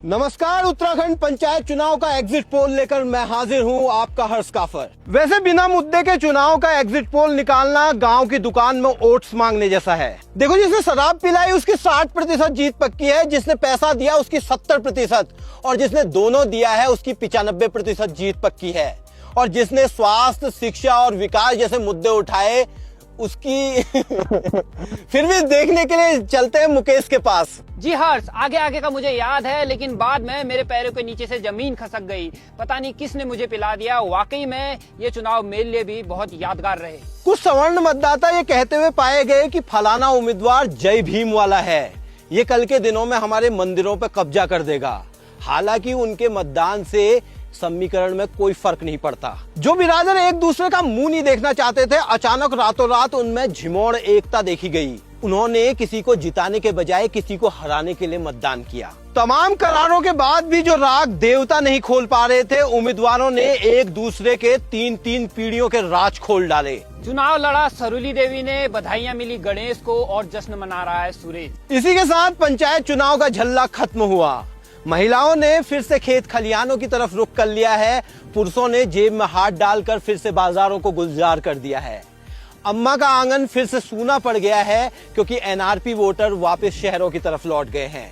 नमस्कार। उत्तराखंड पंचायत चुनाव का एग्जिट पोल लेकर मैं हाजिर हूं, आपका हर्ष काफर। वैसे बिना मुद्दे के चुनाव का एग्जिट पोल निकालना गांव की दुकान में ओट्स मांगने जैसा है। देखो, जिसने शराब पिलाई उसकी 60% जीत पक्की है, जिसने पैसा दिया उसकी 70% और जिसने दोनों दिया है उसकी 95% जीत पक्की है। और जिसने स्वास्थ्य, शिक्षा और विकास जैसे मुद्दे उठाए उसकी फिर भी देखने के लिए चलते हैं मुकेश के पास। जी हर्ष, आगे आगे का मुझे याद है, लेकिन बाद में मेरे पैरों के नीचे से जमीन खसक गई। पता नहीं किसने मुझे पिला दिया। वाकई में ये चुनाव मेरे लिए भी बहुत यादगार रहे। कुछ सवर्ण मतदाता ये कहते हुए पाए गए कि फलाना उम्मीदवार जय भीम वाला है, ये कल के दिनों में हमारे मंदिरों पर कब्जा कर देगा। हालांकि उनके मतदान से समीकरण में कोई फर्क नहीं पड़ता। जो बिरादर एक दूसरे का मुंह नहीं देखना चाहते थे, अचानक रातों रात उनमें झिमोड़ एकता देखी गई। उन्होंने किसी को जिताने के बजाय किसी को हराने के लिए मतदान किया। तमाम करारों के बाद भी जो राग देवता नहीं खोल पा रहे थे, उम्मीदवारों ने एक दूसरे के 3-3 पीढ़ियों के राज खोल डाले। चुनाव लड़ा सरुली देवी ने, बधाइयां मिली गणेश को और जश्न मना रहा है सुरेश। इसी के साथ पंचायत चुनाव का झल्ला खत्म हुआ। महिलाओं ने फिर से खेत खलियानों की तरफ रुख कर लिया है। पुरुषों ने जेब में हाथ डालकर फिर से बाजारों को गुलजार कर दिया है। अम्मा का आंगन फिर से सूना पड़ गया है क्योंकि एनआरपी वोटर वापस शहरों की तरफ लौट गए हैं।